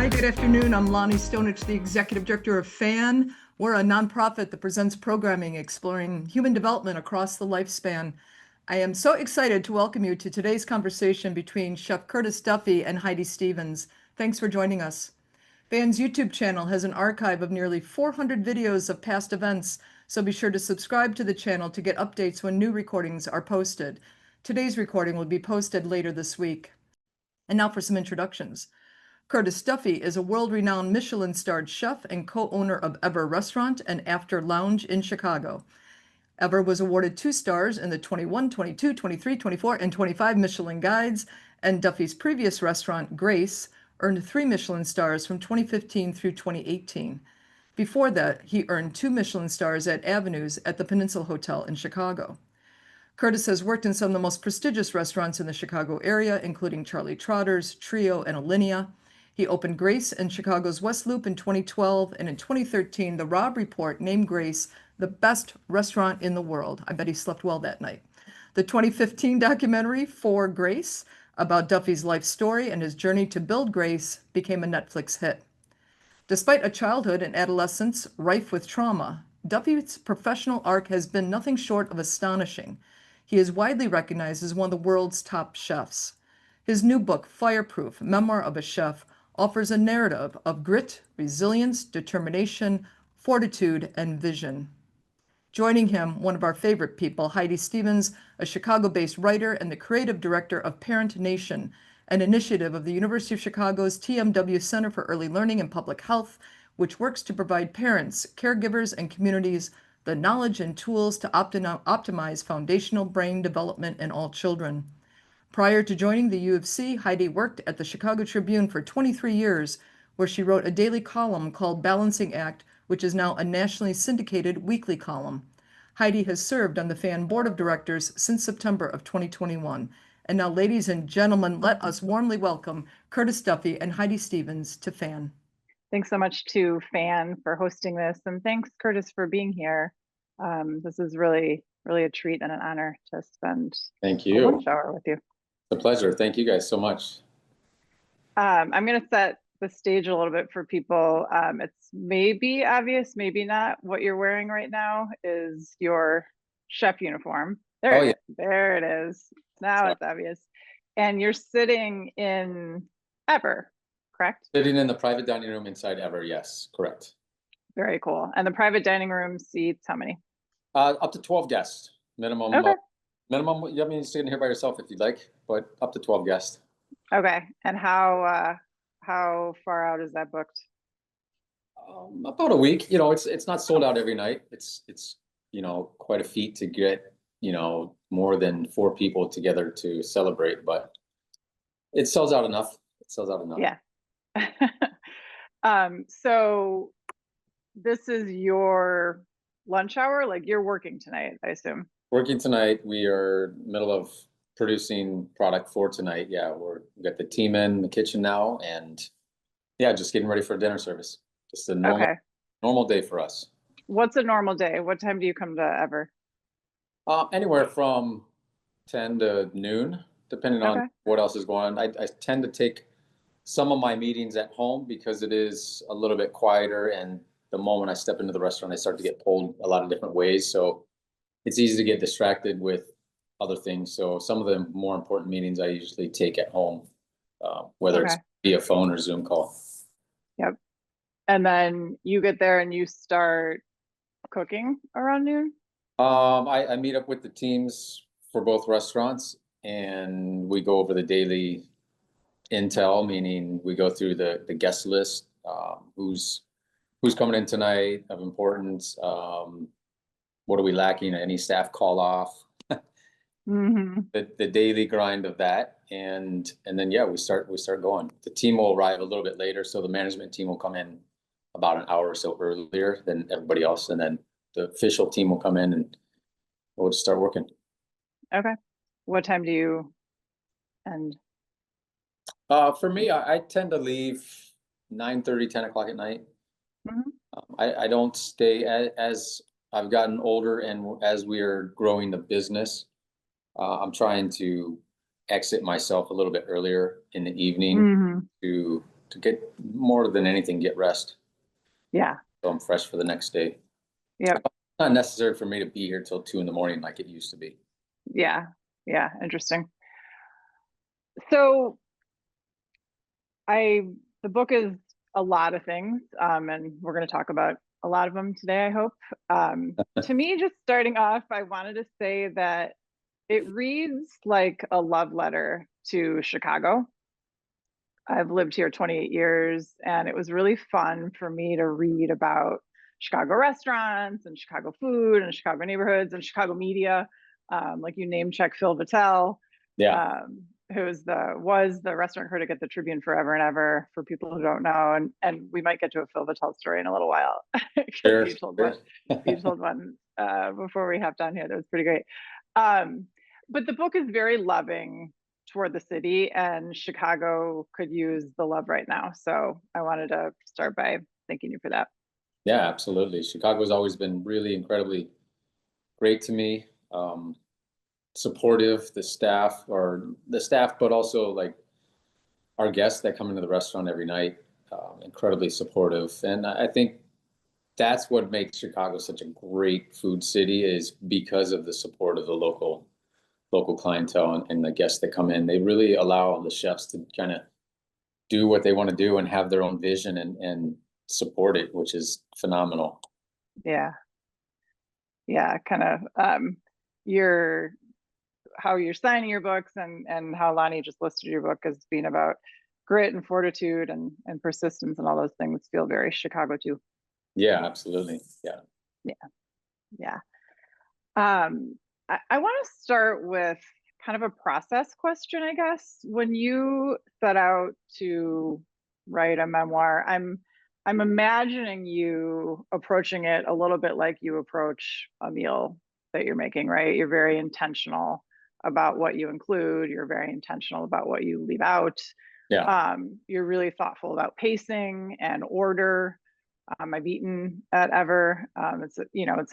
Hi, good afternoon. I'm Lonnie Stonich, the Executive Director of FAN. We're a nonprofit that presents programming exploring human development across the lifespan. I am so excited to welcome you to today's conversation between Chef Curtis Duffy and Heidi Stevens. Thanks for joining us. FAN's YouTube channel has an archive of nearly 400 videos of past events, so be sure to subscribe to the channel to get updates when new recordings are posted. Today's recording will be posted later this week. And now for some introductions. Curtis Duffy is a world-renowned Michelin-starred chef and co-owner of Ever Restaurant and After Lounge in Chicago. Ever was awarded 2 stars in the 21, 22, 23, 24, and 25 Michelin Guides, and Duffy's previous restaurant, Grace, earned 3 Michelin stars from 2015 through 2018. Before that, he earned 2 Michelin stars at Avenues at the Peninsula Hotel in Chicago. Curtis has worked in some of the most prestigious restaurants in the Chicago area, including Charlie Trotter's, Trio, and Alinea. He opened Grace in Chicago's West Loop in 2012, and in 2013, the Robb Report named Grace the best restaurant in the world. I bet he slept well that night. The 2015 documentary, For Grace, about Duffy's life story and his journey to build Grace, became a Netflix hit. Despite a childhood and adolescence rife with trauma, Duffy's professional arc has been nothing short of astonishing. He is widely recognized as one of the world's top chefs. His new book, Fireproof, Memoir of a Chef, offers a narrative of grit, resilience, determination, fortitude, and vision. Joining him, one of our favorite people, Heidi Stevens, a Chicago-based writer and the creative director of Parent Nation, an initiative of the University of Chicago's TMW Center for Early Learning and Public Health, which works to provide parents, caregivers, and communities the knowledge and tools to optimize foundational brain development in all children. Prior to joining the U of C, Heidi worked at the Chicago Tribune for 23 years, where she wrote a daily column called Balancing Act, which is now a nationally syndicated weekly column. Heidi has served on the FAN Board of Directors since September of 2021. And now, ladies and gentlemen, let us warmly welcome Curtis Duffy and Heidi Stevens to FAN. Thanks so much to FAN for hosting this, and thanks, Curtis, for being here. This is really a treat and an honor to spend Thank you. a lunch hour with you. It's a pleasure. Thank you guys so much. I'm going to set the stage a little bit for people. It's maybe obvious, maybe not. What you're wearing right now is your chef uniform. There it is. Now it's obvious. And you're sitting in Ever, correct? Sitting in the private dining room inside Ever, yes, correct. Very cool. And the private dining room seats how many? Up to 12 guests, minimum. Okay. Minimum, you have me sitting here by yourself if you'd like, but up to 12 guests. Okay. And how far out is that booked? About a week. You know, it's not sold out every night. It's quite a feat to get more than 4 people together to celebrate, but it sells out enough. It sells out enough. Yeah. So this is your lunch hour? Like you're working tonight, I assume. Working tonight. We are middle of producing product for tonight. Yeah, we got the team in the kitchen now, and yeah, just getting ready for dinner service. Just a normal day for us. What's a normal day? What time do you come to Ever? Anywhere from 10 to noon, depending on what else is going on. I tend to take some of my meetings at home because it is a little bit quieter, and the moment I step into the restaurant, I start to get pulled a lot of different ways. So it's easy to get distracted with other things. So some of the more important meetings I usually take at home, whether it's via phone or Zoom call. Yep. And then you get there and you start cooking around noon? I meet up with the teams for both restaurants, and we go over the daily intel, meaning we go through the guest list, who's coming in tonight of importance, what are we lacking, any staff call off, the daily grind of that, and then we start going. The team will arrive a little bit later, so the management team will come in about an hour or so earlier than everybody else, and then the official team will come in and we'll just start working. Okay. What time do you end? For me, I tend to leave 9:30, 10 o'clock at night. I don't stay as I've gotten older, and as we are growing the business, I'm trying to exit myself a little bit earlier in the evening to to get more than anything, get rest. Yeah. So I'm fresh for the next day. Yep. It's not necessary for me to be here till 2 a.m. like it used to be. Yeah. Yeah. Interesting. So the book is a lot of things, and we're going to talk about a lot of them today, I hope. To me, just starting off, I wanted to say that it reads like a love letter to Chicago. I've lived here 28 years, and it was really fun for me to read about Chicago restaurants and Chicago food and Chicago neighborhoods and Chicago media. Like you name check Phil Vitale, Yeah. who was the restaurant critic at the Tribune forever and ever, for people who don't know. And we might get to a Phil Vitale story in a little while, because you told one before we hopped on here. That was pretty great. But the book is very loving toward the city, and Chicago could use the love right now. So I wanted to start by thanking you for that. Yeah, absolutely. Chicago's always been really incredibly great to me. Supportive, the staff, but also like our guests that come into the restaurant every night, incredibly supportive. And I think that's what makes Chicago such a great food city, is because of the support of the local clientele and the guests that come in. They really allow the chefs to kind of do what they want to do and have their own vision and support it, which is phenomenal. Yeah. Yeah. Kind of how you're signing your books, and how Lonnie just listed your book as being about grit and fortitude and persistence, and all those things feel very Chicago too. Yeah, absolutely. Yeah. Yeah. I want to start with kind of a process question, I guess. When you set out to write a memoir, I'm imagining you approaching it a little bit like you approach a meal that you're making, right? You're very intentional about what you include. You're very intentional about what you leave out. Yeah. You're really thoughtful about pacing and order. I've eaten at Ever. It's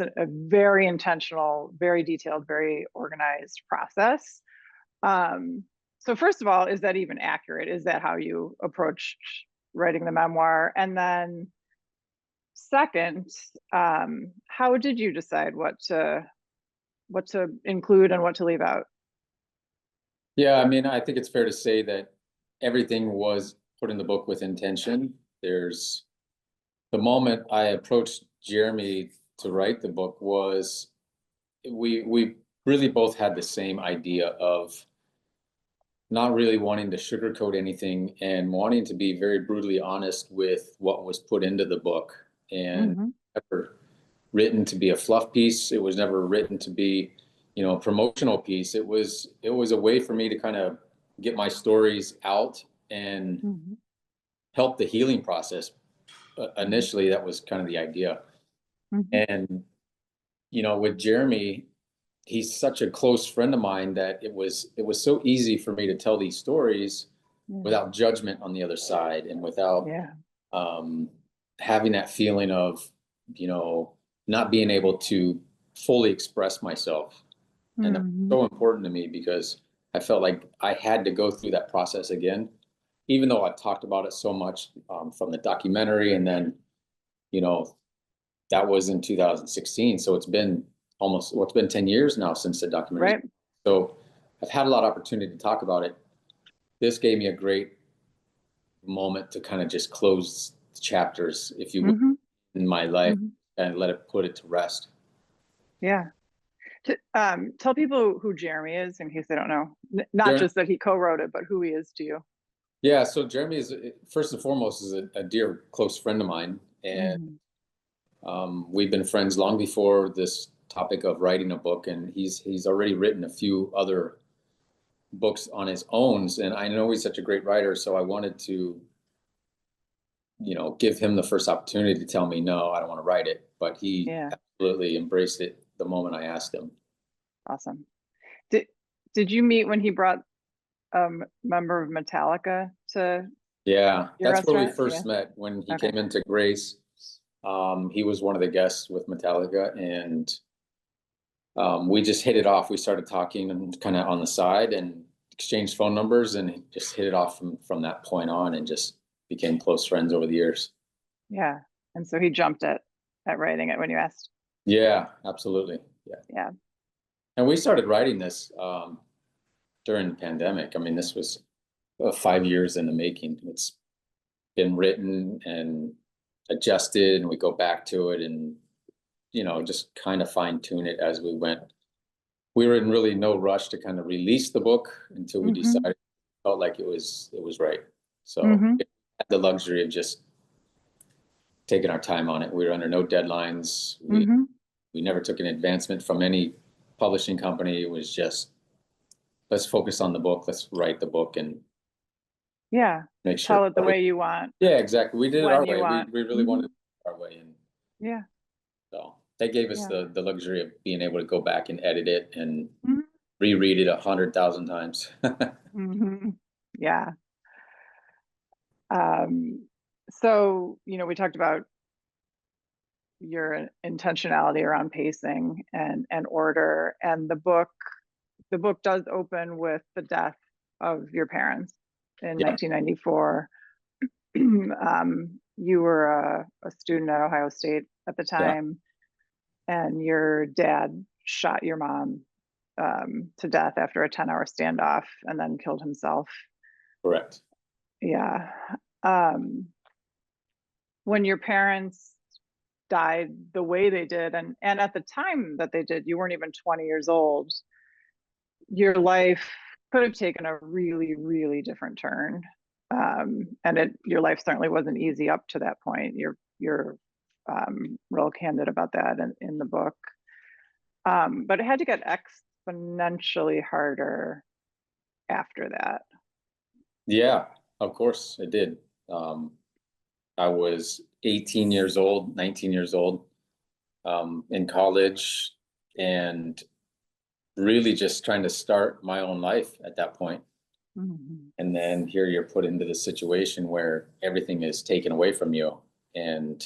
a very intentional, very detailed, very organized process. So first of all, is that even accurate? Is that how you approached writing the memoir? And then second, how did you decide what to include and what to leave out? Yeah, I mean, I think it's fair to say that everything was put in the book with intention. There's the moment I approached Jeremy to write the book was we really both had the same idea of not really wanting to sugarcoat anything and wanting to be very brutally honest with what was put into the book. And never written to be a fluff piece. It was never written to be, a promotional piece. It was a way for me to kind of get my stories out and help the healing process. Initially, that was kind of the idea. And, with Jeremy, he's such a close friend of mine that it was so easy for me to tell these stories without judgment on the other side, and without having that feeling of, not being able to fully express myself. And that's so important to me, because I felt like I had to go through that process again, even though I've talked about it so much from the documentary. And then, that was in 2016. So it's been it's been 10 years now since the documentary. Right. So I've had a lot of opportunity to talk about it. This gave me a great moment to kind of just close the chapters, if you will, in my life, and let it put it to rest. Yeah. Tell people who Jeremy is, in case they don't know. Not just that he co-wrote it, but who he is to you. Yeah, so Jeremy is, first and foremost, is a dear, close friend of mine. And we've been friends long before this topic of writing a book. And he's already written a few other books on his own. And I know he's such a great writer. So I wanted to, give him the first opportunity to tell me, no, I don't want to write it. But he absolutely embraced it the moment I asked him. Awesome. Did you meet when he brought a member of Metallica to your that's restaurant? where we first met, when he came into Grace. He was one of the guests with Metallica, and we just hit it off. We started talking and kind of on the side and exchanged phone numbers, and just hit it off from that point on, and just became close friends over the years. Yeah. And so he jumped at writing it when you asked. Yeah, absolutely. Yeah. Yeah. And we started writing this during the pandemic. I mean, this was 5 years in the making. It's been written and adjusted, and we go back to it and, just kind of fine tune it as we went. We were in really no rush to kind of release the book until we decided, felt like it was right. So we had the luxury of just taking our time on it. We were under no deadlines. We never took an advancement from any publishing company. It was just, let's focus on the book. Let's write the book and make sure. Tell it the way you want. Yeah, exactly. We did it our way. We really wanted it our way. And yeah. So that gave us the luxury of being able to go back and edit it and reread it 100,000 times. Yeah. So, we talked about your intentionality around pacing and order, and the book does open with the death of your parents in 1994. You were a student at Ohio State at the time, and your dad shot your mom to death after a 10-hour standoff and then killed himself. Correct. Yeah. When your parents died the way they did, and at the time that they did, you weren't even 20 years old. Your life could have taken a really, really different turn. And your life certainly wasn't easy up to that point. You're real candid about that in the book. But it had to get exponentially harder after that. Yeah, of course it did. I was 18 years old, 19 years old, in college, and really just trying to start my own life at that point. And then here you're put into the situation where everything is taken away from you. And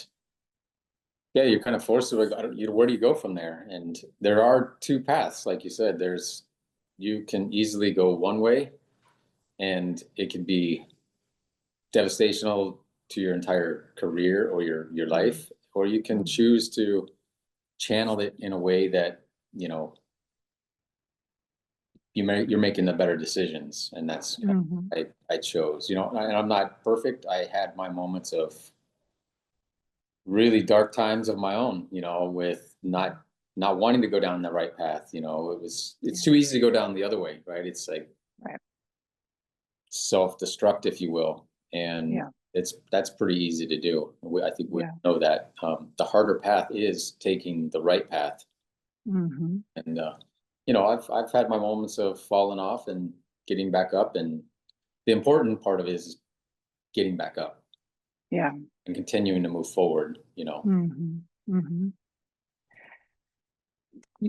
you're kind of forced to, where do you go from there? And there are two paths, like you said. You can easily go one way, and it can be devastational to your entire career or your life, or you can choose to channel it in a way that, you're making the better decisions. And that's I chose, and I'm not perfect. I had my moments of really dark times of my own, with not wanting to go down the right path. It's too easy to go down the other way, right? It's like self-destruct, if you will. And that's pretty easy to do. I think we know that. The harder path is taking the right path. And I've had my moments of falling off and getting back up, and the important part of it is getting back up. Yeah. And continuing to move forward,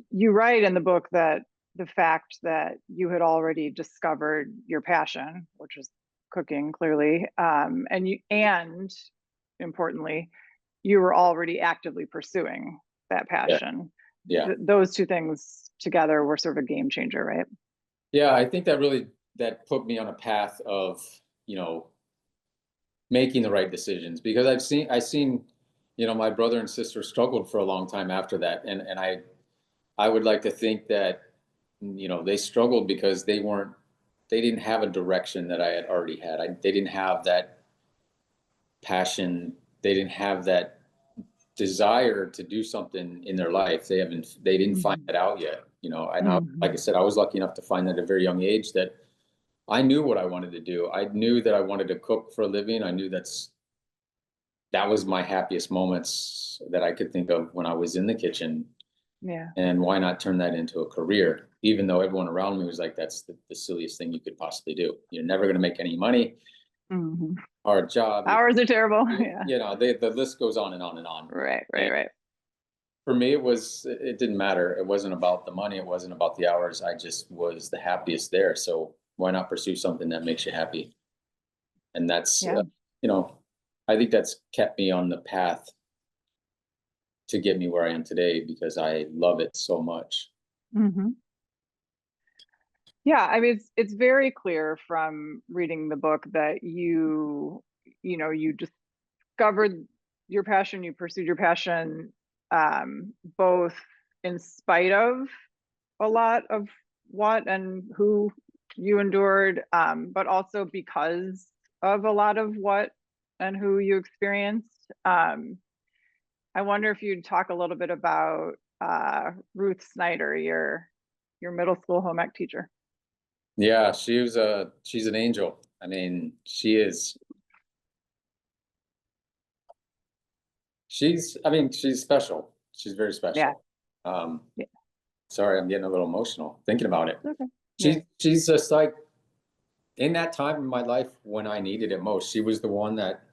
You write in the book that the fact that you had already discovered your passion, which was cooking, clearly, and importantly, you were already actively pursuing that passion. Yeah. Those two things together were sort of a game changer, right? Yeah, I think that put me on a path of, making the right decisions, because I've seen, my brother and sister struggled for a long time after that. And I would like to think that, they struggled because they didn't have a direction that I had already had. They didn't have that passion. They didn't have that desire to do something in their life. They didn't find that out yet, like I said, I was lucky enough to find at a very young age that I knew what I wanted to do. I knew that I wanted to cook for a living. I knew that was my happiest moments that I could think of when I was in the kitchen. Yeah. And why not turn that into a career? Even though everyone around me was like, that's the silliest thing you could possibly do. You're never going to make any money. Hard job. Hours are terrible. The list goes on and on and on. Right. For me, it didn't matter. It wasn't about the money. It wasn't about the hours. I just was the happiest there. So why not pursue something that makes you happy? And that's, I think that's kept me on the path to get me where I am today, because I love it so much. Yeah, I mean, it's very clear from reading the book that you you discovered your passion, you pursued your passion, both in spite of a lot of what and who you endured, but also because of a lot of what and who you experienced. I wonder if you'd talk a little bit about Ruth Snyder, your middle school home ec teacher. Yeah, she's an angel. I mean, she's special. She's very special. Yeah. Yeah. Sorry, I'm getting a little emotional thinking about it. Okay. She's just like, in that time in my life when I needed it most, she was the one that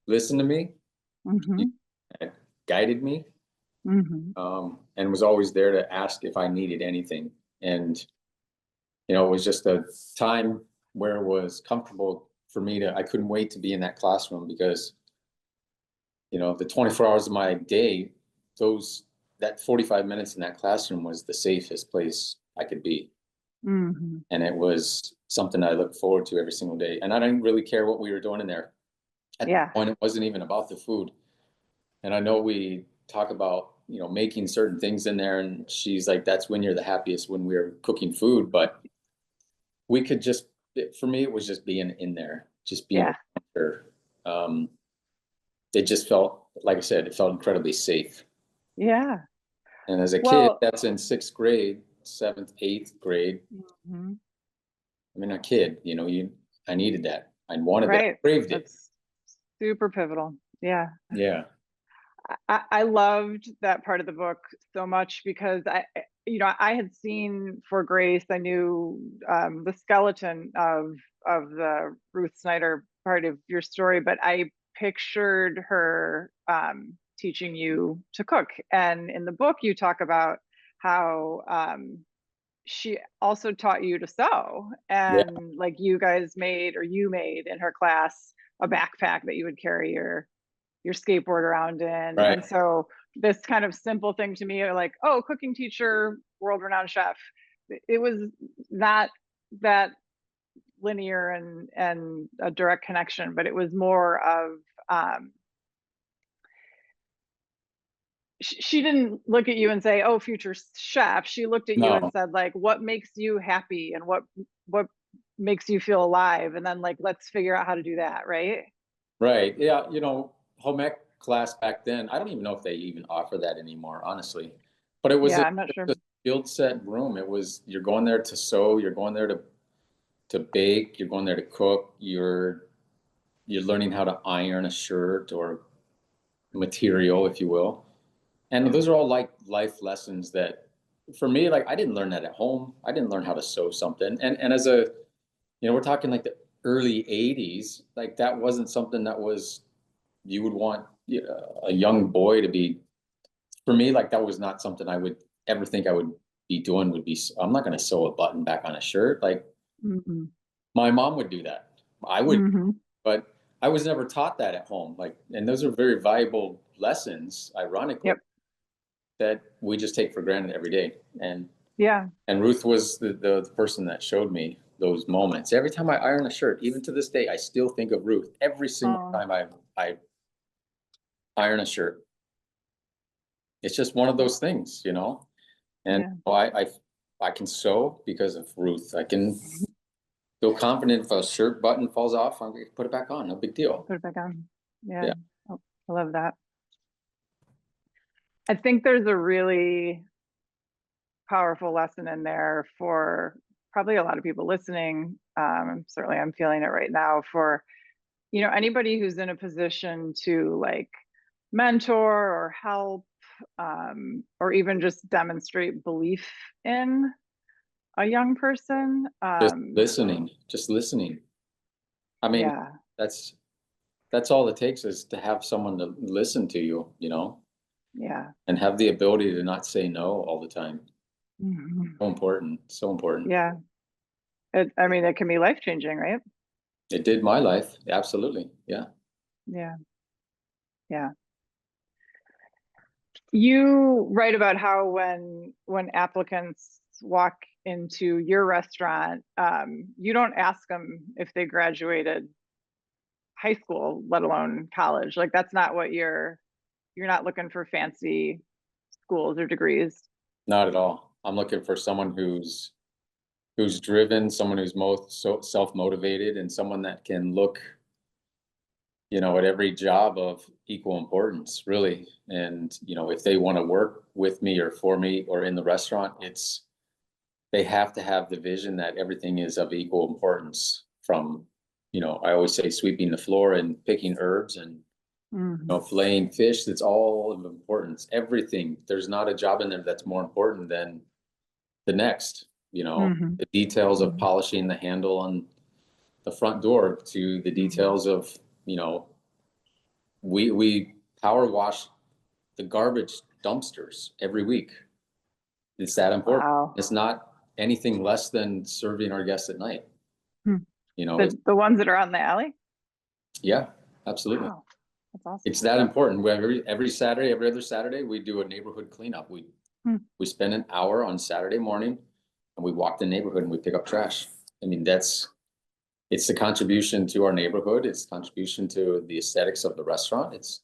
listened to me, and guided me, and was always there to ask if I needed anything. And, it was just a time where it was comfortable for me I couldn't wait to be in that classroom because, the 24 hours of my day, that 45 minutes in that classroom was the safest place I could be. And it was something I look forward to every single day. And I didn't really care what we were doing in there. At that point, it wasn't even about the food. And I know we talk about, making certain things in there, and she's like, that's when you're the happiest, when we're cooking food. But we could for me, it was just being in there, just being there. It just felt, like I said, it felt incredibly safe. Yeah. And as a kid, that's in 6th grade, 7th, 8th grade. I mean, a kid, I needed that. I wanted that. I craved it. That's super pivotal. Yeah. Yeah. I loved that part of the book so much because I had seen For Grace. I knew the skeleton of the Ruth Snyder part of your story, but I pictured her teaching you to cook. And in the book, you talk about how she also taught you to sew, and like you made in her class a backpack that you would carry your skateboard around in. Right. And so this kind of simple thing to me, like, oh, cooking teacher, world-renowned chef, it was not that linear and a direct connection, but it was more of she didn't look at you and say, oh, future chef. She looked at you and said, like, what makes you happy and what makes you feel alive, and then, like, let's figure out how to do that. Right. Yeah, home ec class back then, I don't even know if they even offer that anymore, honestly. But it was I'm not sure. a field set room. It was, you're going there to sew, you're going there to bake, you're going there to cook, you're learning how to iron a shirt or material, if you will. And those are all like life lessons that, for me, like, I didn't learn that at home. I didn't learn how to sew something. And as we're talking like the early 80s, like, that wasn't something that you would want a young boy to be. For me, like, that was not something I would ever think I would be doing. I'm not going to sew a button back on a shirt. Like, my mom would do that. I would, but I was never taught that at home. Like, and those are very valuable lessons, ironically, that we just take for granted every day. And Ruth was the person that showed me those moments. Every time I iron a shirt, even to this day, I still think of Ruth every single time I iron a shirt. It's just one of those things, and I can sew because of Ruth. I can feel confident if a shirt button falls off, I'm going to put it back on. No big deal. Put it back on. Yeah. Oh, I love that. I think there's a really powerful lesson in there for probably a lot of people listening. Certainly I'm feeling it right now for, anybody who's in a position to, like, mentor or help, or even just demonstrate belief in a young person. Just listening. I mean, that's all it takes, is to have someone to listen to you, and have the ability to not say no all the time. So important. Yeah. It can be life-changing, right? It did my life. Absolutely. Yeah. You write about how when applicants walk into your restaurant, you don't ask them if they graduated high school, let alone college. Like that's not what you're not looking for fancy schools or degrees. Not at all. I'm looking for someone who's driven, someone who's most self-motivated, and someone that can look, at every job of equal importance, really. And, if they want to work with me or for me or in the restaurant, they have to have the vision that everything is of equal importance, from, I always say sweeping the floor and picking herbs and, filleting fish. That's all of importance. Everything. There's not a job in there that's more important than the next, the details of polishing the handle on the front door to the details of, we power wash the garbage dumpsters every week. It's that important. Wow. It's not anything less than serving our guests at night. The ones that are out in the alley? Yeah, absolutely. Wow. That's awesome. It's that important. Every Saturday, every other Saturday, we do a neighborhood cleanup. We spend an hour on Saturday morning and we walk the neighborhood and we pick up trash. I mean, it's the contribution to our neighborhood. It's contribution to the aesthetics of the restaurant. It's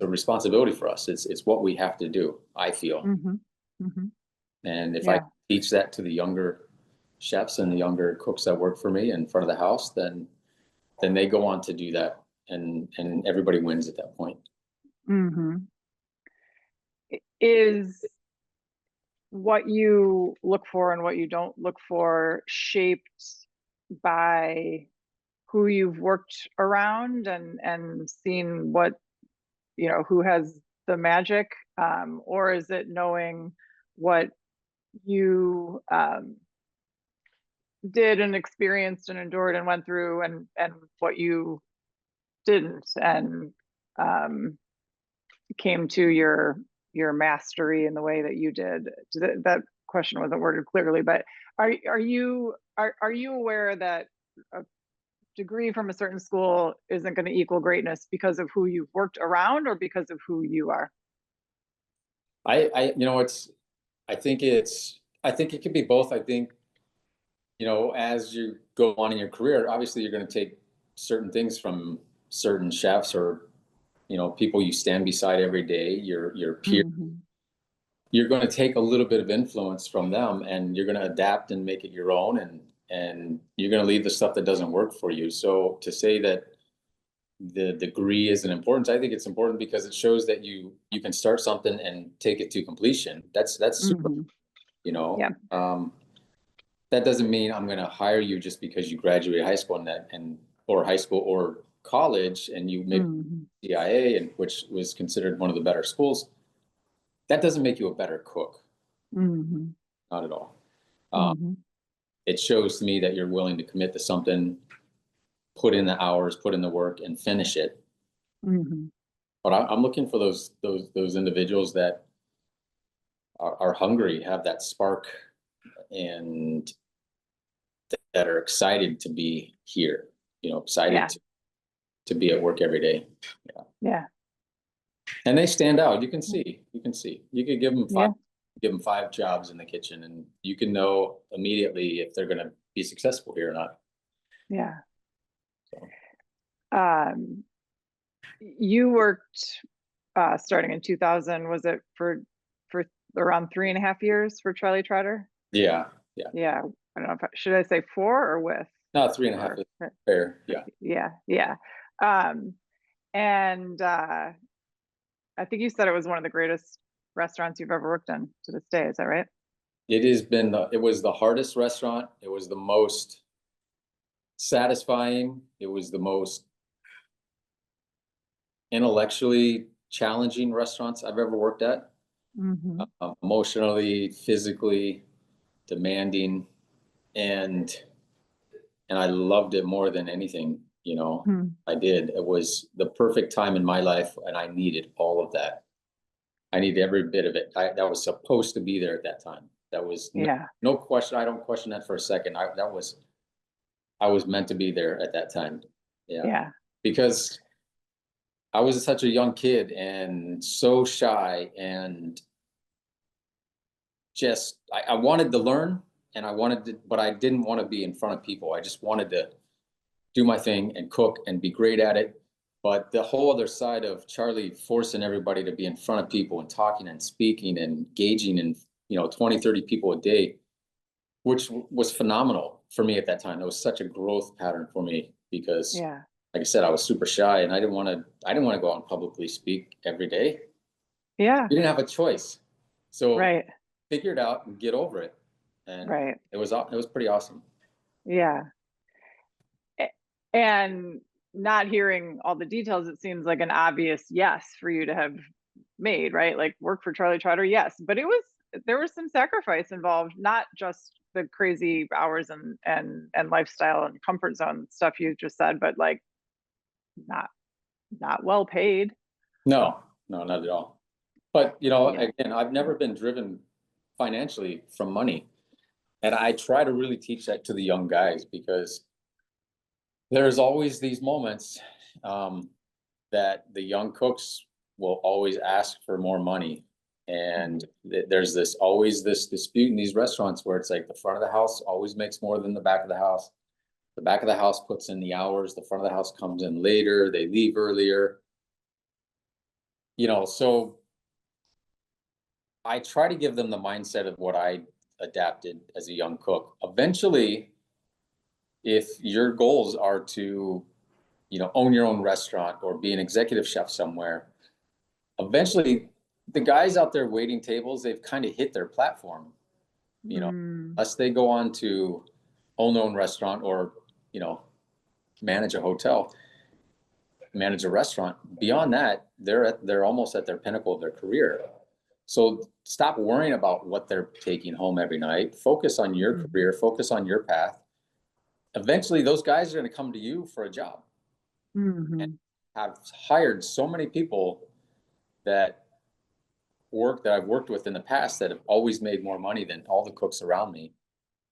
a responsibility for us. It's what we have to do, I feel. And if I teach that to the younger chefs and the younger cooks that work for me in front of the house, then they go on to do that, and everybody wins at that point. Is what you look for and what you don't look for shaped by who you've worked around and seen what, who has the magic, or is it knowing what you did and experienced and endured and went through and what you didn't and came to your mastery in the way that you did? That question wasn't worded clearly, but are you aware that a degree from a certain school isn't going to equal greatness because of who you've worked around or because of who you are? I think it could be both. I think, as you go on in your career, obviously you're going to take certain things from certain chefs or, people you stand beside every day, your peer. You're going to take a little bit of influence from them and you're going to adapt and make it your own, and you're going to leave the stuff that doesn't work for you. So to say that the degree isn't important, I think it's important because it shows that you can start something and take it to completion. That's super, that doesn't mean I'm going to hire you just because you graduated high school or high school or college and you maybe CIA, and which was considered one of the better schools. That doesn't make you a better cook. Not at all. It shows to me that you're willing to commit to something, put in the hours, put in the work, and finish it. But I'm looking for those individuals that are hungry, have that spark, and that are excited to be here. Excited to be at work every day. Yeah. And they stand out. You can see. You could give them 5 jobs in the kitchen, and you can know immediately if they're going to be successful here or not. Yeah. You worked starting in 2000. Was it for around 3.5 years for Charlie Trotter? Yeah. I don't know. Should I say 4 or with? No, 3.5 is fair. Yeah. And I think you said it was one of the greatest restaurants you've ever worked in to this day. Is that right? It was the hardest restaurant. It was the most satisfying. It was the most intellectually challenging restaurants I've ever worked at. Emotionally, physically demanding, and I loved it more than anything. I did. It was the perfect time in my life, and I needed all of that. I needed every bit of it. That was supposed to be there at that time. That was no question. I don't question that for a second. I was meant to be there at that time. Yeah. Because I was such a young kid and so shy, and just I wanted to learn, and but I didn't want to be in front of people. I just wanted to do my thing and cook and be great at it. But the whole other side of Charlie forcing everybody to be in front of people and talking and speaking and engaging in, 20, 30 people a day, which was phenomenal for me at that time. It was such a growth pattern for me because, Yeah. like I said, I was super shy and I didn't want to go out and publicly speak every day. Yeah. You didn't have a choice. So Right. figure it out and get over it. And Right. it was pretty awesome. Yeah. And not hearing all the details, it seems like an obvious yes for you to have made, right? Like work for Charlie Trotter, yes. But there was some sacrifice involved, not just the crazy hours and lifestyle and comfort zone stuff you just said, but like not well paid. No, not at all. But, Yeah. again, I've never been driven financially from money. And I try to really teach that to the young guys because there's always these moments that the young cooks will always ask for more money. And there's always this dispute in these restaurants where it's like the front of the house always makes more than the back of the house. The back of the house puts in the hours, the front of the house comes in later, they leave earlier. So I try to give them the mindset of what I adapted as a young cook. Eventually, if your goals are to, own your own restaurant or be an executive chef somewhere, eventually the guys out there waiting tables, they've kind of hit their platform, unless they go on to own their own restaurant or, manage a hotel, manage a restaurant. Beyond that, they're almost at their pinnacle of their career. So stop worrying about what they're taking home every night. Focus on your career, focus on your path. Eventually those guys are going to come to you for a job. And I've hired so many people that I've worked with in the past that have always made more money than all the cooks around me.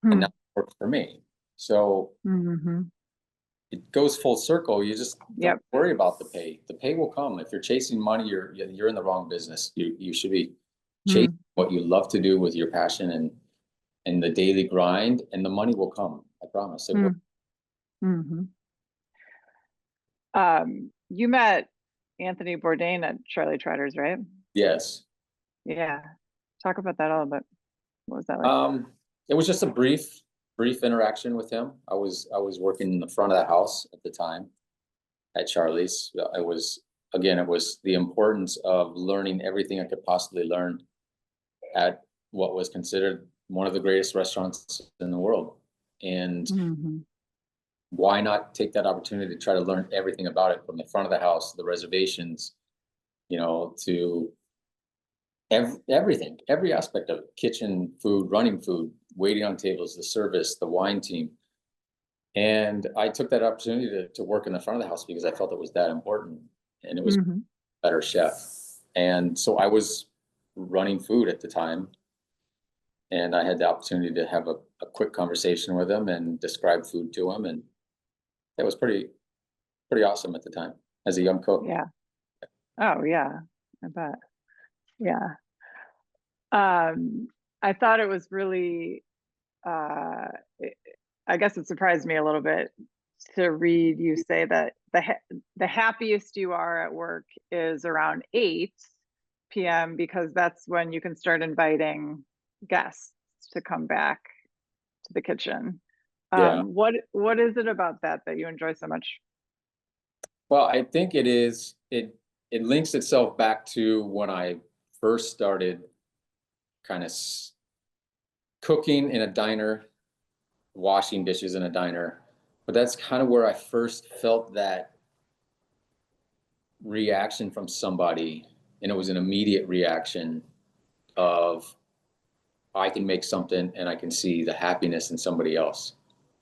And that works for me. So it goes full circle. You just don't worry about the pay. The pay will come. If you're chasing money, you're in the wrong business. You should be chasing what you love to do with your passion and the daily grind, and the money will come. I promise it will. You met Anthony Bourdain at Charlie Trotter's, right? Yes. Yeah. Talk about that a little bit. What was that like? It was just a brief interaction with him. I was working in the front of the house at the time at Charlie's. It was the importance of learning everything I could possibly learn at what was considered one of the greatest restaurants in the world. And why not take that opportunity to try to learn everything about it, from the front of the house, the reservations, to everything, every aspect of it: kitchen, food, running food, waiting on tables, the service, the wine team. And I took that opportunity to work in the front of the house because I felt it was that important, and it was a better chef. And so I was running food at the time, and I had the opportunity to have a quick conversation with him and describe food to him, and it was pretty awesome at the time as a young cook. Yeah. Oh yeah, I bet. Yeah. I thought it was really, I guess it surprised me a little bit to read you say that the happiest you are at work is around 8 p.m. because that's when you can start inviting guests to come back to the kitchen. What is it about that you enjoy so much? Well, I think it links itself back to when I first started kind of cooking in a diner, washing dishes in a diner. But that's kind of where I first felt that reaction from somebody, and it was an immediate reaction of, I can make something and I can see the happiness in somebody else.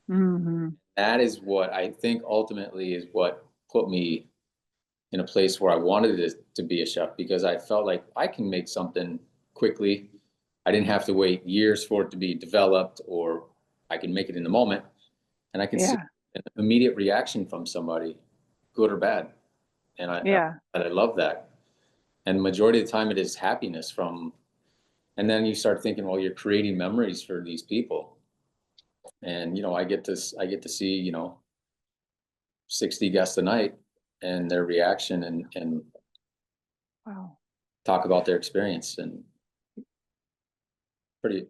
That is what I think ultimately is what put me in a place where I wanted to be a chef, because I felt like I can make something quickly. I didn't have to wait years for it to be developed, or I can make it in the moment, and I can see an immediate reaction from somebody, good or bad. And I love that. And the majority of the time it is happiness and then you start thinking, well, you're creating memories for these people. And, I get to see, 60 guests a night and their reaction and Wow. talk about their experience. And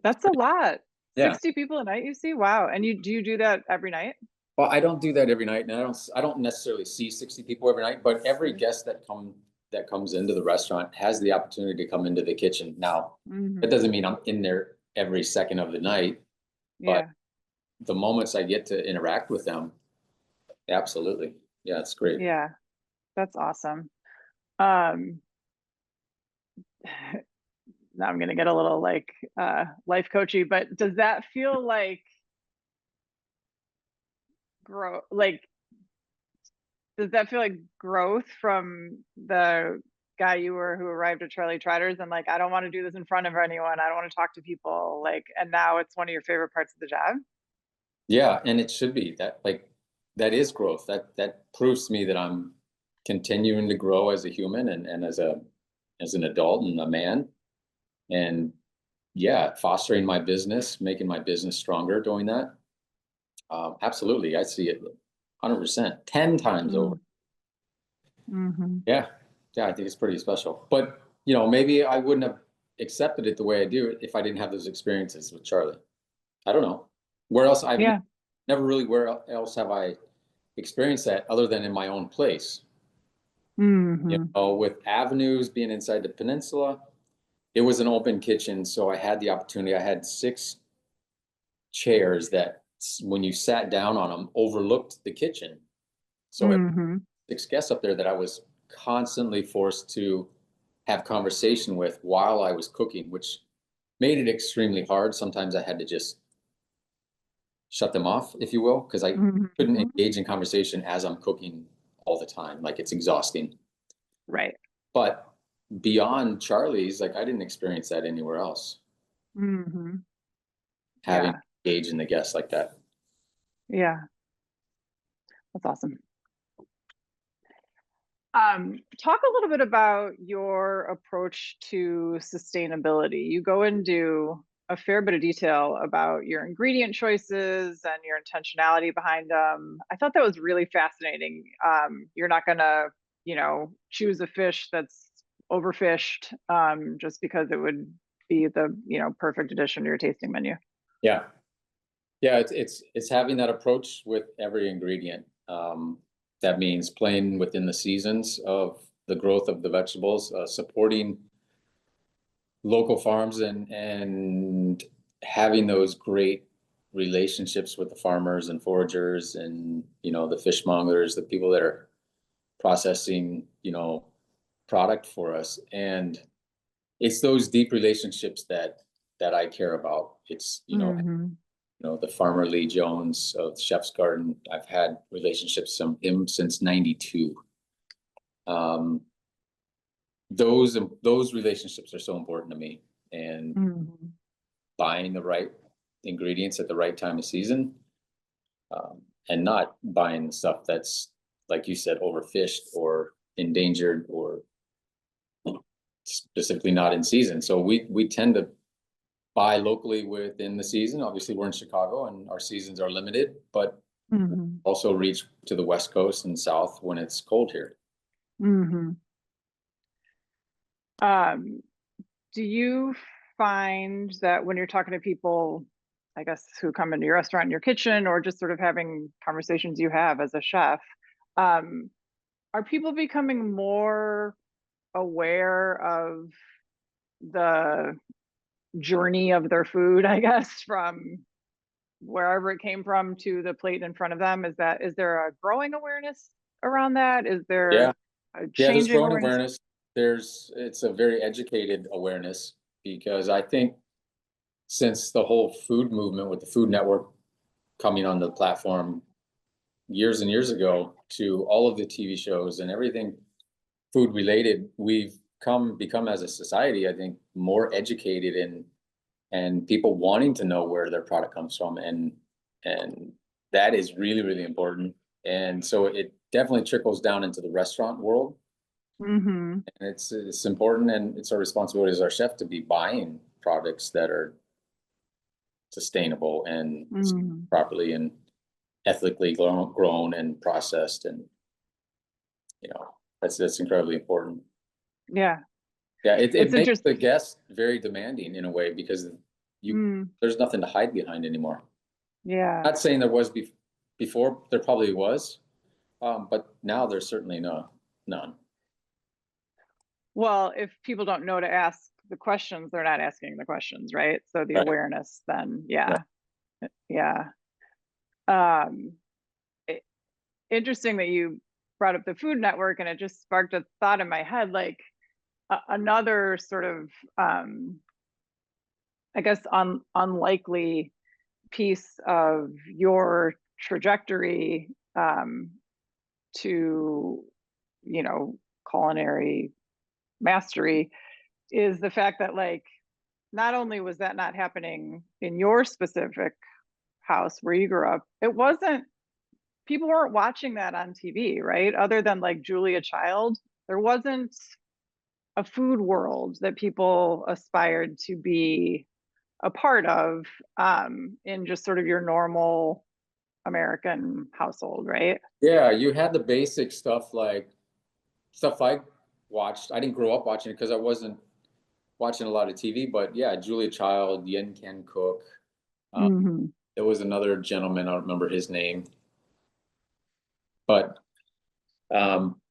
That's a lot. Yeah. 60 people a night you see? Wow. And do you do that every night? Well, I don't do that every night, and I don't necessarily see 60 people every night, but every guest that comes into the restaurant has the opportunity to come into the kitchen. Now, that doesn't mean I'm in there every second of the night, but the moments I get to interact with them, absolutely. Yeah, it's great. Yeah, that's awesome. Now I'm gonna get a little like life coachy, but does that feel like does that feel like growth from the guy who arrived at Charlie Trotter's and like, I don't want to do this in front of anyone, I don't want to talk to people, like, and now it's one of your favorite parts of the job? Yeah, and it should be that is growth. That proves to me that I'm continuing to grow as a human and as an adult and a man. And yeah, fostering my business, making my business stronger doing that. Absolutely. I see it 100%, 10 times over. Yeah. Yeah. I think it's pretty special, but maybe I wouldn't have accepted it the way I do if I didn't have those experiences with Charlie. I don't know where else never really, where else have I experienced that other than in my own place? With Avenues being inside the peninsula, it was an open kitchen. So I had the opportunity. I had 6 chairs that when you sat down on them overlooked the kitchen. So 6 guests up there that I was constantly forced to have conversation with while I was cooking, which made it extremely hard. Sometimes I had to just shut them off, if you will, because I couldn't engage in conversation as I'm cooking all the time. Like, it's exhausting. Right. But beyond Charlie's, like, I didn't experience that anywhere else. Having engaged in the guests like that. Yeah. That's awesome. Talk a little bit about your approach to sustainability. You go into a fair bit of detail about your ingredient choices and your intentionality behind them. I thought that was really fascinating. You're not gonna, choose a fish that's overfished just because it would be the, perfect addition to your tasting menu. Yeah. Yeah, it's having that approach with every ingredient. That means playing within the seasons of the growth of the vegetables, supporting local farms and having those great relationships with the farmers and foragers and, the fishmongers, the people that are processing, product for us. And it's those deep relationships that I care about. It's, the farmer Lee Jones of Chef's Garden. I've had relationships with him since '92. Those relationships are so important to me, and buying the right ingredients at the right time of season, and not buying stuff that's, like you said, overfished or endangered or specifically not in season. So we tend to buy locally within the season. Obviously, we're in Chicago and our seasons are limited, but also reach to the West Coast and South when it's cold here. Do you find that when you're talking to people, I guess, who come into your restaurant, in your kitchen, or just sort of having conversations you have as a chef, are people becoming more aware of the journey of their food, I guess, from wherever it came from to the plate in front of them? Is there a growing awareness around that? Is there a there's changing growing awareness? It's a very educated awareness, because I think since the whole food movement with the Food Network coming on the platform years and years ago to all of the TV shows and everything food related, we've become as a society, I think, more educated and people wanting to know where their product comes from. And that is really, really important. And so it definitely trickles down into the restaurant world. And it's important, and it's our responsibility as our chef to be buying products that are sustainable and properly. And ethically grown and processed, and that's incredibly important. Yeah. Yeah, it It's makes interesting. the guest very demanding in a way, because there's nothing to hide behind anymore. Yeah. Not saying there was before, there probably was, but now there's certainly none. Well, if people don't know to ask the questions, they're not asking the questions, right? So the Right. awareness then, Right. yeah. Interesting that you brought up the Food Network, and it just sparked a thought in my head, like another sort of, I guess, unlikely piece of your trajectory to, culinary mastery is the fact that, like, not only was that not happening in your specific house where you grew up, people weren't watching that on TV, right? Other than like Julia Child, there wasn't a food world that people aspired to be a part of in just sort of your normal American household, right? Yeah, you had the basic stuff, like stuff I watched. I didn't grow up watching it because I wasn't watching a lot of TV, but yeah, Julia Child, Yen Can Cook. Mm-hmm. There was another gentleman, I don't remember his name, but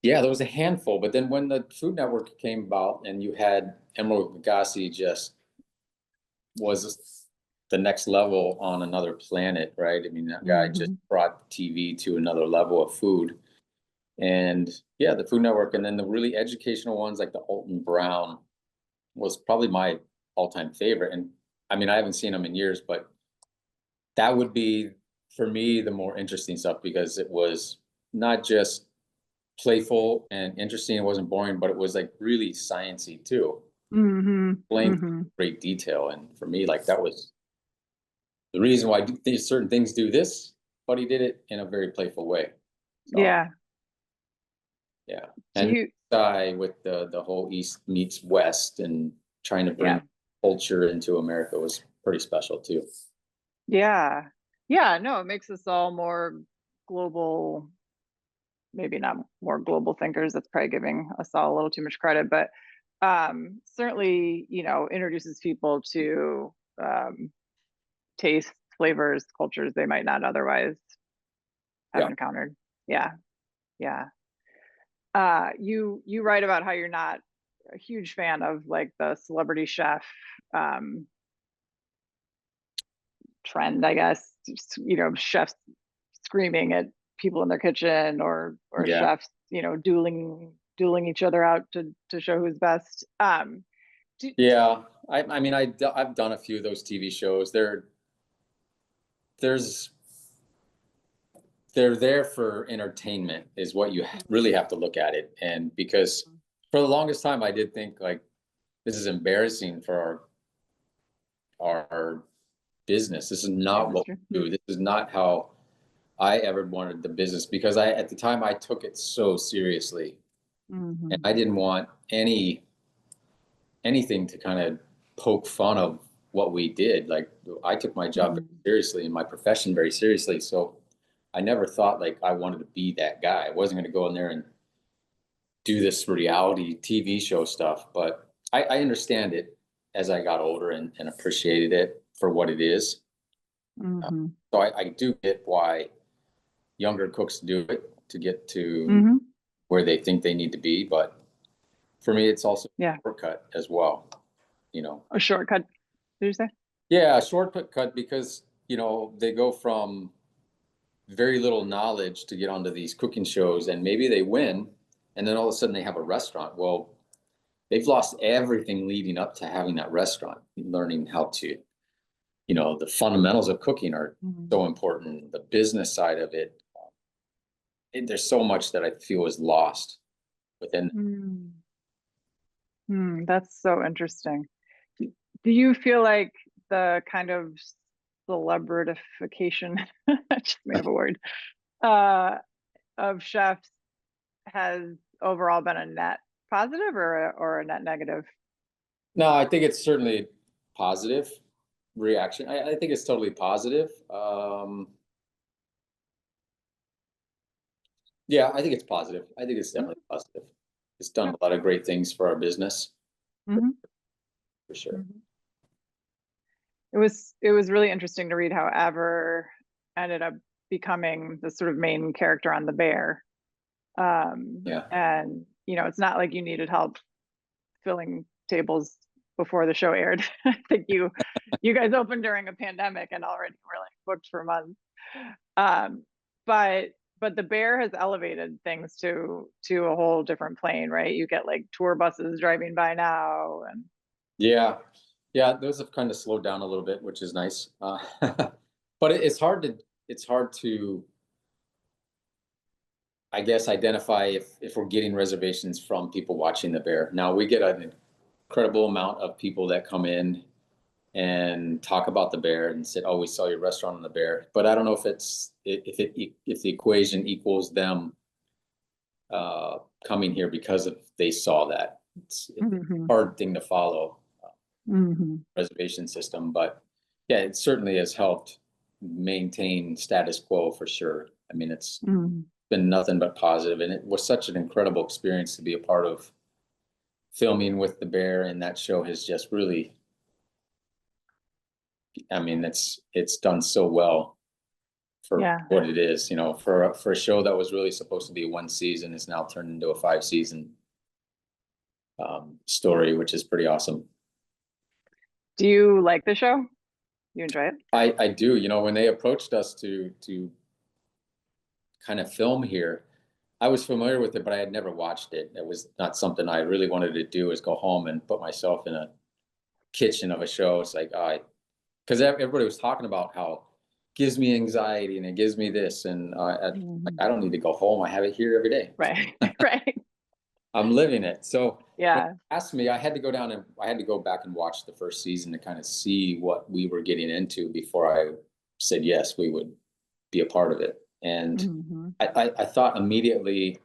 yeah, there was a handful. But then when the Food Network came about, and you had Emeril Lagasse, just was the next level on another planet, right? I mean, that guy just brought TV to another level of food. And yeah, the Food Network, and then the really educational ones like the Alton Brown was probably my all-time favorite. And I mean, I haven't seen them in years, but that would be, for me, the more interesting stuff, because it was not just playful and interesting, it wasn't boring, but it was like really sciencey too. Explained great detail. And for me, like, that was the reason why these certain things do this, but he did it in a very playful way. So, Yeah. And with the whole East meets West and trying to bring culture into America was pretty special too. Yeah. No, it makes us all more global, maybe not more global thinkers. That's probably giving us all a little too much credit, but certainly, introduces people to tastes, flavors, cultures they might not otherwise have encountered. Yeah. You write about how you're not a huge fan of like the celebrity chef trend, I guess. Chefs screaming at people in their kitchen, or chefs, dueling each other out to show who's best. I mean, I've done a few of those TV shows. They're there for entertainment, is what you really have to look at it. And because for the longest time, I did think, like, this is embarrassing for our business. This is not what we do. This is not how I ever wanted the business, because at the time I took it so seriously, and I didn't want anything to kind of poke fun of what we did. Like, I took my job very seriously and my profession very seriously. So I never thought like I wanted to be that guy. I wasn't going to go in there and do this reality TV show stuff, but I understand it as I got older and appreciated it for what it is. So I do get why younger cooks do it to get to where they think they need to be. But for me, it's also a shortcut as well. A shortcut, did you say? Yeah, a shortcut, because, they go from very little knowledge to get onto these cooking shows, and maybe they win, and then all of a sudden they have a restaurant. Well, they've lost everything leading up to having that restaurant. Learning how to, the fundamentals of cooking are so important. The business side of it, there's so much that I feel is lost within. That's so interesting. Do you feel like the kind of celebritification, I just made up a word, of chefs has overall been a net positive or a net negative? No, I think it's certainly positive reaction. I think it's totally positive. Yeah, I think it's positive. I think it's definitely positive. It's done a lot of great things for our business, Mhm. for sure. Mhm. It was really interesting to read how Ever ended up becoming the sort of main character on The Bear. Yeah. And it's not like you needed help filling tables before the show aired. I think you guys opened during a pandemic and already were like booked for months. Um, but The Bear has elevated things to a whole different plane, right? You get like tour buses driving by now, and Yeah. Yeah, those have kind of slowed down a little bit, which is nice. But it's hard to, I guess, identify if we're getting reservations from people watching The Bear. Now we get an incredible amount of people that come in and talk about The Bear and said, "Oh, we saw your restaurant on The Bear." But I don't know if the equation equals them coming here because of they saw that. It's a Mhm. hard thing to follow, Mhm. reservation system, but yeah, it certainly has helped maintain status quo for sure. I mean, it's Mhm. been nothing but positive, and it was such an incredible experience to be a part of filming with The Bear, and that show has just really, I mean, it's done so well for Yeah. what it is. For a show that was really supposed to be one season, is now turned into a 5 season story, which is pretty awesome. Do you like the show? You enjoy it? I do. When they approached us to kind of film here, I was familiar with it, but I had never watched it. It was not something I really wanted to do, is go home and put myself in a kitchen of a show. It's like, because everybody was talking about how it gives me anxiety and it gives me this, and I don't need to go home. I have it here every day. Right. Right. I'm living it. So when Yeah. they asked me, I had to go back and watch the first season to kind of see what we were getting into before I said yes, we would be a part of it. And Mhm. I thought immediately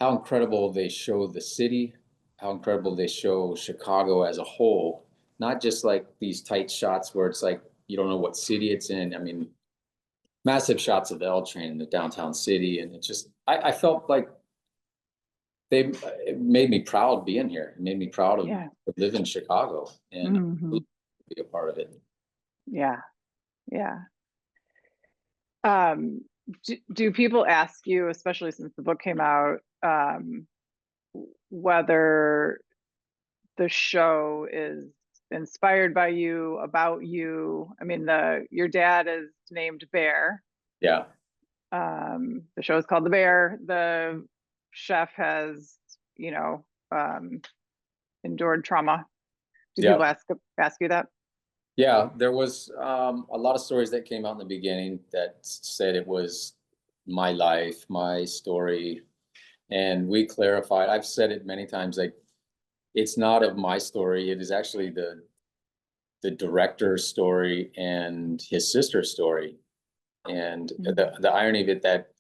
how incredible they show the city, how incredible they show Chicago as a whole, not just like these tight shots where it's like you don't know what city it's in. I mean, massive shots of the L train in the downtown city. And I felt like it made me proud being here. It made me proud of Yeah. living in Chicago and Mhm. be a part of it. Yeah. Yeah. Do people ask you, especially since the book came out, whether the show is inspired by you, about you? I mean, your dad is named Bear. Yeah. The show is called The Bear. The chef has, you know, um, endured trauma. Do Yeah. people ask you that? Yeah. There was a lot of stories that came out in the beginning that said it was my life, my story. And we clarified, I've said it many times, like it's not of my story. It is actually the director's story and his sister's story. And the irony of it, that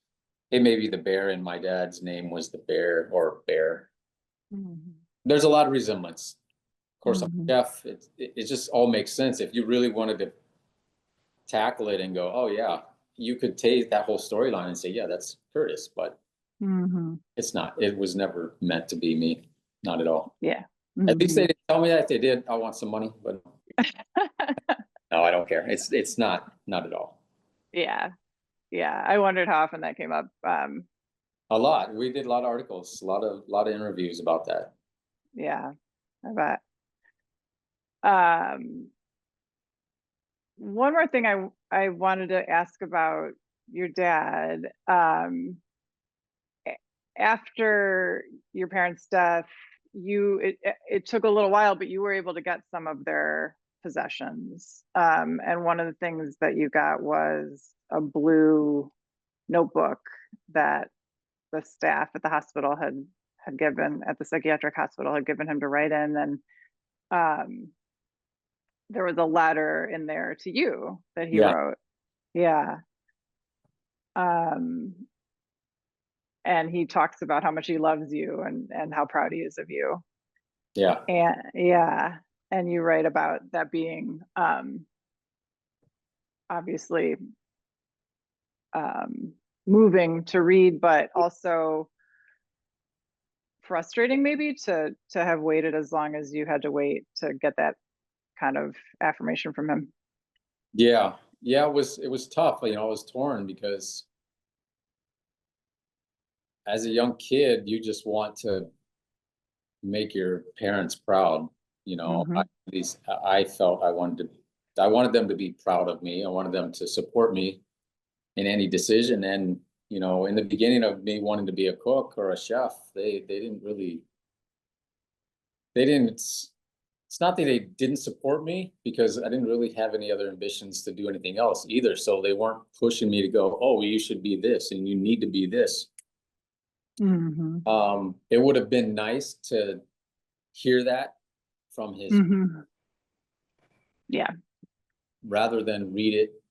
it may be the bear and my dad's name was the bear, or bear. Mhm. There's a lot of resemblance. Of course, I'm Mhm. a chef. It just all makes sense. If you really wanted to tackle it and go, oh yeah, you could take that whole storyline and say, yeah, that's Curtis, but Mhm. it's not. It was never meant to be me. Not at all. Yeah. At least they Mhm. didn't tell me that. If they did, I want some money, but no, I don't care. It's not at all. Yeah. Yeah. I wondered how often that came up. A lot. We did a lot of articles, a lot of interviews about that. Yeah, I bet. Um, One more thing I wanted to ask about your dad. After your parents' death, it took a little while, but you were able to get some of their possessions. And one of the things that you got was a blue notebook that the staff at the hospital had given, at the psychiatric hospital, had given him to write in. And um, there was a letter in there to you that he Yeah. wrote. Yeah. Um, and he talks about how much he loves you and how proud he is of you. Yeah. And yeah, and you write about that being obviously moving to read, but also frustrating maybe to have waited as long as you had to wait to get that kind of affirmation from him. Yeah. Yeah, it was tough. You know, I was torn because as a young kid, you just want to make your parents proud. You know, Mhm. I felt I wanted them to be proud of me. I wanted them to support me in any decision. And, you know, in the beginning of me wanting to be a cook or a chef, they didn't really, they didn't, it's not that they didn't support me because I didn't really have any other ambitions to do anything else either. So they weren't pushing me to go, oh, you should be this and you need to be this. Mhm. It would have been nice to hear that from his Mhm. Yeah. rather than read it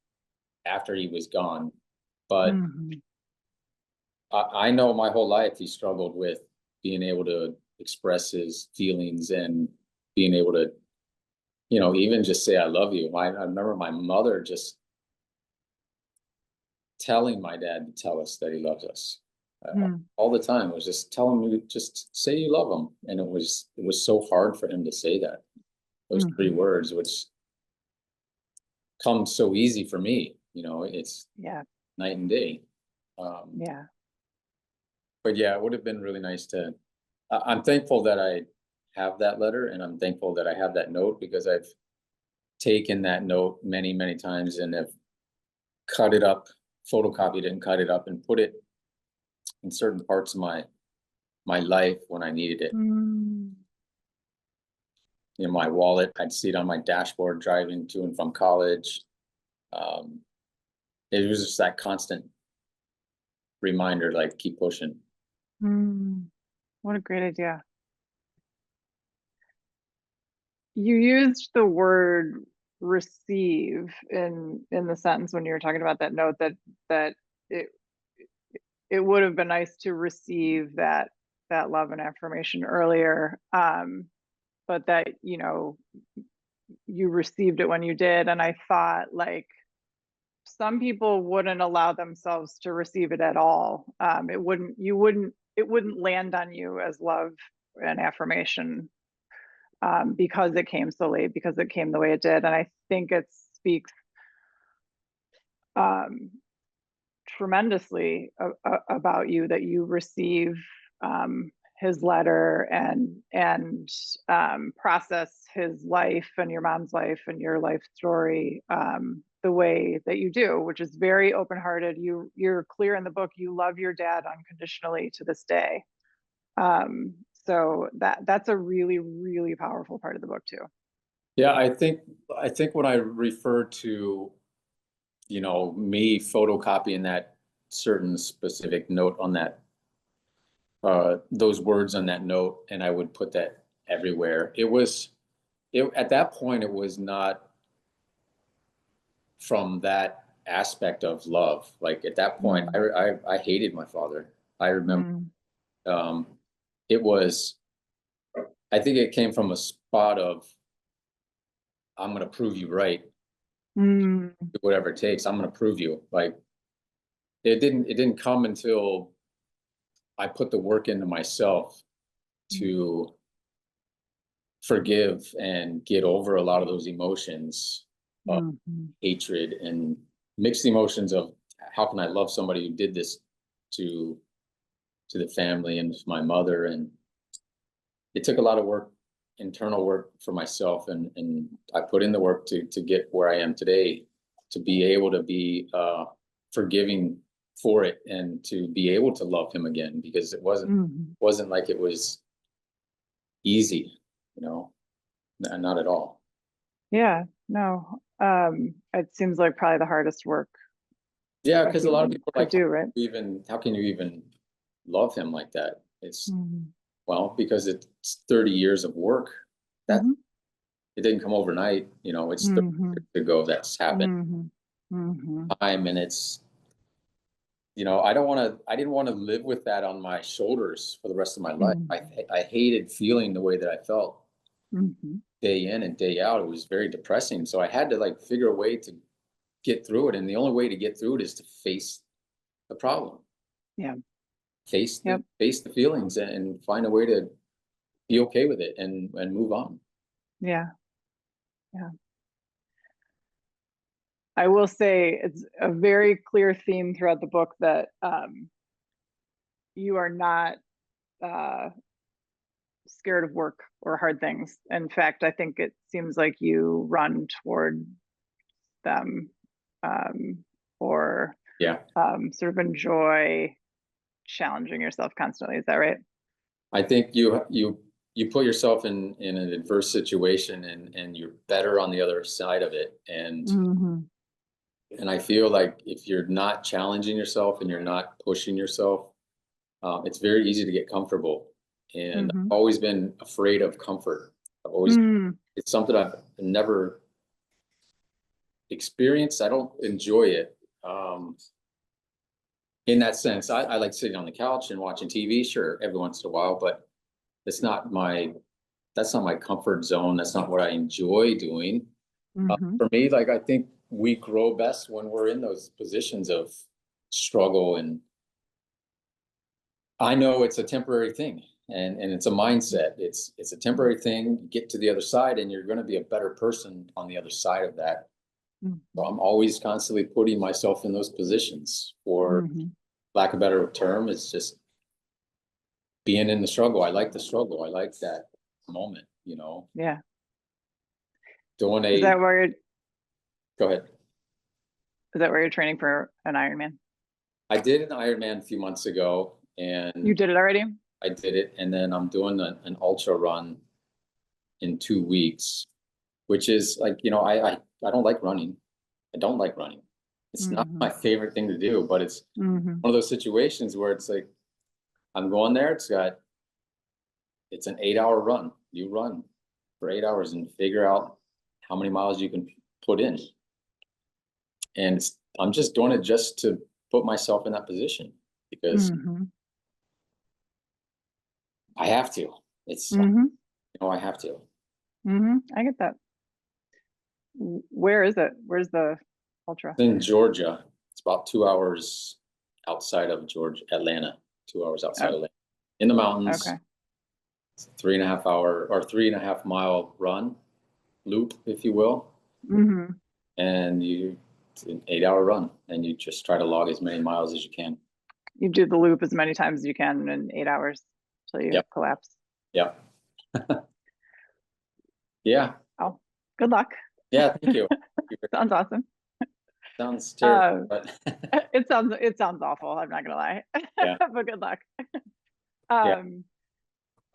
after he was gone. But Mhm. I know my whole life he struggled with being able to express his feelings and being able to, you know, even just say I love you. I remember my mother just telling my dad to tell us that he loves us Mm. all the time. It was just tell him to just say you love him, and it was so hard for him to say that those three Mhm. words, which come so easy for me. You know, it's Yeah. night and day. Yeah. But yeah, it would have been really nice to. I'm thankful that I have that letter, and I'm thankful that I have that note because I've taken that note many, many times and have cut it up, photocopied it, and cut it up and put it in certain parts of my life when I needed it. Mm. In my wallet, I'd see it on my dashboard driving to and from college. Um, it was just that constant reminder, like keep pushing. Mm. What a great idea. You used the word receive in the sentence when you were talking about that note that it it would have been nice to receive that love and affirmation earlier, but that, you know, you received it when you did. And I thought, like, some people wouldn't allow themselves to receive it at all. It wouldn't land on you as love and affirmation, because it came so late, because it came the way it did. And I think it speaks um, tremendously about you that you receive his letter and process his life and your mom's life and your life story the way that you do, which is very open-hearted. You're clear in the book. You love your dad unconditionally to this day. So that's a really, really powerful part of the book too. Yeah, I think when I refer to, you know, me photocopying that certain specific note on that, those words on that note, and I would put that everywhere. At that point, it was not from that aspect of love. Like at that point, I hated my father. I remember, Mm. um, it was, I think it came from a spot of, I'm going to prove you right. Mm. Whatever it takes, I'm going to prove you. Like it didn't come until I put the work into myself to forgive and get over a lot of those emotions of Mm. hatred and mixed emotions of how can I love somebody who did this to the family and to my mother. And it took a lot of work, internal work for myself, and I put in the work to get where I am today, to be able to be forgiving for it and to be able to love him again, because it wasn't like it was easy, you know, not at all. Yeah, no. It seems like probably the hardest work Yeah, a because a lot of human people are could like, do, right? how can you even love him like that? It's Mhm. well, because it's 30 years of work. That Mhm. it didn't come overnight, you know, it's 30 Mhm. years ago that's happened Mhm. Mhm. time. And it's, you know, I didn't want to live with that on my shoulders for the rest of my life. Mhm. I hated feeling the way that I felt Mhm. day in and day out. It was very depressing. So I had to like figure a way to get through it. And the only way to get through it is to face the problem. Yeah. Face Yep. the feelings and find a way to be okay with it and move on. Yeah. Yeah. I will say it's a very clear theme throughout the book that you are not scared of work or hard things. In fact, I think it seems like you run toward them, or sort of enjoy challenging yourself constantly. Is that right? I think you put yourself in an adverse situation and you're better on the other side of it. And I feel like if you're not challenging yourself and you're not pushing yourself, it's very easy to get comfortable. And I've always been afraid of comfort. I've always, it's something I've never experienced. I don't enjoy it. In that sense, I like sitting on the couch and watching TV, sure, every once in a while, but that's not my comfort zone. That's not what I enjoy doing. For me, like, I think we grow best when we're in those positions of struggle, and I know it's a temporary thing, and it's a mindset. It's a temporary thing. You get to the other side and you're going to be a better person on the other side of that. So I'm always constantly putting myself in those positions, for lack of a better term. It's just being in the struggle. I like the struggle. I like that moment, you know. Yeah. Doing Is that where you're, go ahead. Is that where you're training for an Ironman? I did an Ironman a few months ago, and You did it already? I did it, and then I'm doing an ultra run in 2 weeks, which is like, you know, I don't like running. I don't like running. It's not my favorite thing to do, but it's one of those situations where it's like, I'm going there. It's an 8-hour run. You run for 8 hours and figure out how many miles you can put in. And I'm just doing it just to put myself in that position, because I have to. It's, you know, I have to. I get that. Where is it? Where's the ultra? It's in Georgia. It's about 2 hours outside of Atlanta. 2 hours outside of Atlanta, in the mountains. Okay. It's a 3.5 hour or 3.5 mile run loop, if you will. And it's an 8-hour run, and you just try to log as many miles as you can. You do the loop as many times as you can in 8 hours till you collapse. Yeah. Yeah. Oh, good luck. Yeah, thank you. Sounds awesome. Sounds terrible, but it sounds awful. I'm not gonna lie. But good luck.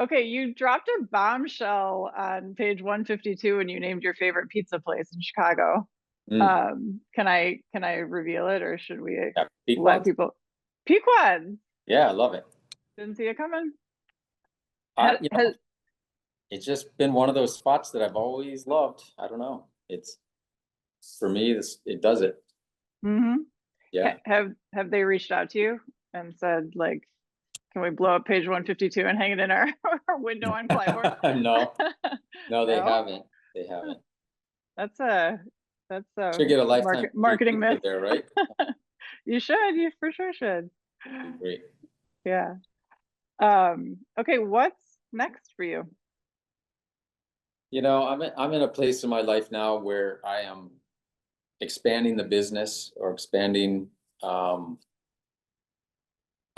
Okay, you dropped a bombshell on page 152 when you named your favorite pizza place in Chicago. Can I reveal it, or should we let people? Pequod. Yeah, I love it. Didn't see it coming. You know, it's just been one of those spots that I've always loved. I don't know. It's, for me, it does it. Yeah. Have they reached out to you and said, like, can we blow up page 152 and hang it in our window on Clyboard? No, they haven't. They haven't. That's a should get a lifetime marketing myth there, right? You should. You for sure should. Great. Yeah. Okay, what's next for you? You know, I'm in a place in my life now where I am expanding the business, or expanding our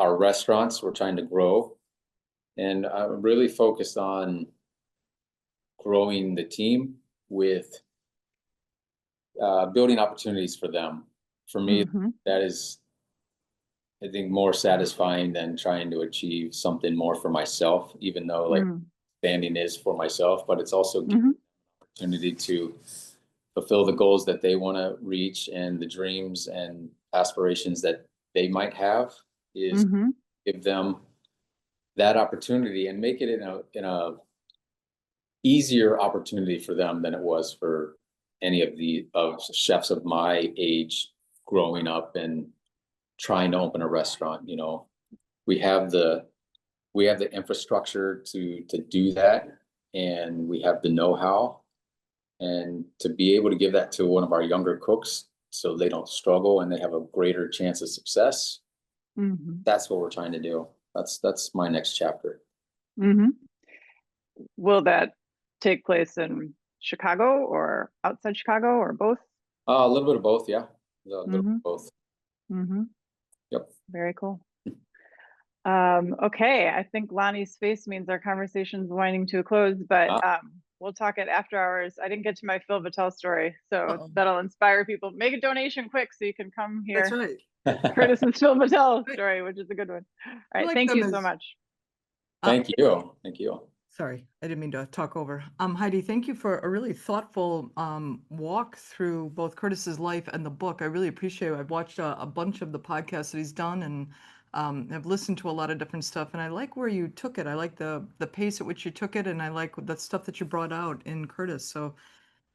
restaurants. We're trying to grow, and I'm really focused on growing the team with building opportunities for them. For me, that is, I think, more satisfying than trying to achieve something more for myself, even though like expanding is for myself, but it's also giving opportunity to fulfill the goals that they want to reach, and the dreams and aspirations that they might have, is give them that opportunity and make it in a easier opportunity for them than it was for any of the chefs of my age growing up and trying to open a restaurant. You know, we have the infrastructure to do that, and we have the know-how, and to be able to give that to one of our younger cooks so they don't struggle and they have a greater chance of success. That's what we're trying to do. That's my next chapter. Will that take place in Chicago or outside Chicago or both? A little bit of both, yeah. A little bit of both. Yep. Very cool. Okay, I think Lonnie's face means our conversation's winding to a close, but we'll talk at after hours. I didn't get to my Phil Vattel story, so that'll inspire people. Make a donation quick so you can come here. That's right. Curtis's Phil Vattel story, which is a good one. All right, thank you so much. Thank you. Thank you. Sorry, I didn't mean to talk over. Heidi, thank you for a really thoughtful walk through both Curtis's life and the book. I really appreciate it. I've watched a bunch of the podcasts that he's done and have listened to a lot of different stuff. And I like where you took it. I like the pace at which you took it. And I like the stuff that you brought out in Curtis. So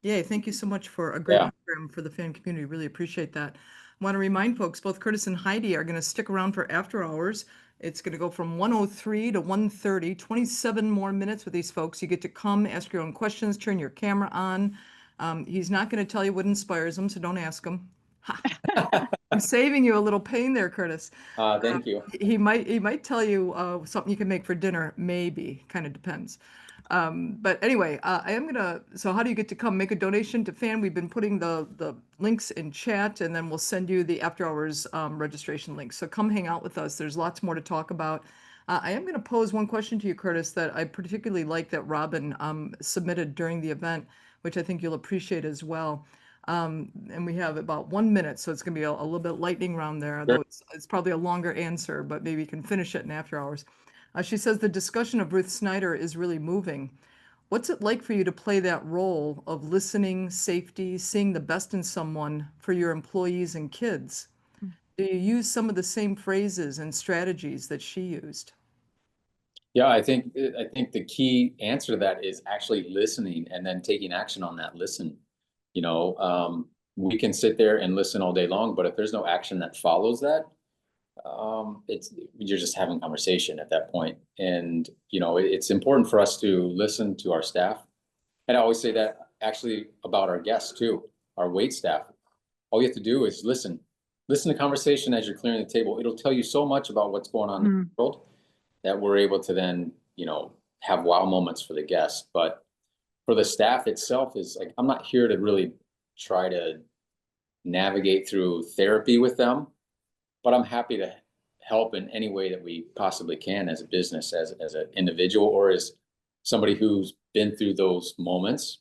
yay, thank you so much for a great program for the fan community. Really appreciate that. I want to remind folks, both Curtis and Heidi are going to stick around for after hours. It's going to go from 1:03 to 1:30, 27 more minutes with these folks. You get to come, ask your own questions, turn your camera on. He's not going to tell you what inspires him, so don't ask him. I'm saving you a little pain there, Curtis. Thank you. He might tell you something you can make for dinner, maybe, kind of depends. But anyway, so how do you get to come make a donation to FAN? We've been putting the links in chat, and then we'll send you the after hours registration link. So come hang out with us. There's lots more to talk about. I am going to pose one question to you, Curtis, that I particularly like that Robin submitted during the event, which I think you'll appreciate as well. And we have about 1 minute, so it's going to be a little bit lightning round there, although it's probably a longer answer, but maybe you can finish it in after hours. She says the discussion of Ruth Snyder is really moving. What's it like for you to play that role of listening, safety, seeing the best in someone for your employees and kids? Do you use some of the same phrases and strategies that she used? Yeah, I think the key answer to that is actually listening and then taking action on that listen. We can sit there and listen all day long, but if there's no action that follows that, you're just having conversation at that point. And it's important for us to listen to our staff. And I always say that actually about our guests too, our wait staff. All you have to do is listen to conversation as you're clearing the table. It'll tell you so much about what's going on in the world that we're able to then have wow moments for the guests. But for the staff itself, is like, I'm not here to really try to navigate through therapy with them, but I'm happy to help in any way that we possibly can as a business, as an individual, or as somebody who's been through those moments.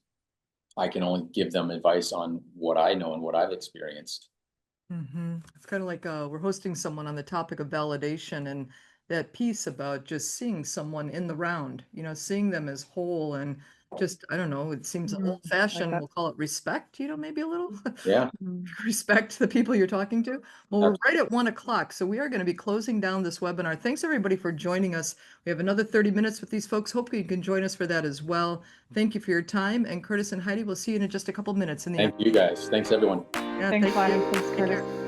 I can only give them advice on what I know and what I've experienced. It's kind of like we're hosting someone on the topic of validation and that piece about just seeing someone in the round, seeing them as whole and just, I don't know, it seems old fashioned. We'll call it respect, maybe a little. Yeah. Respect the people you're talking to. Well, we're right at 1 o'clock, so we are going to be closing down this webinar. Thanks everybody for joining us. We have another 30 minutes with these folks. Hope you can join us for that as well. Thank you for your time. And Curtis and Heidi, we'll see you in just a couple minutes. Thank you guys. Thanks everyone. Yeah, Thanks, thank you. Thanks, Curtis.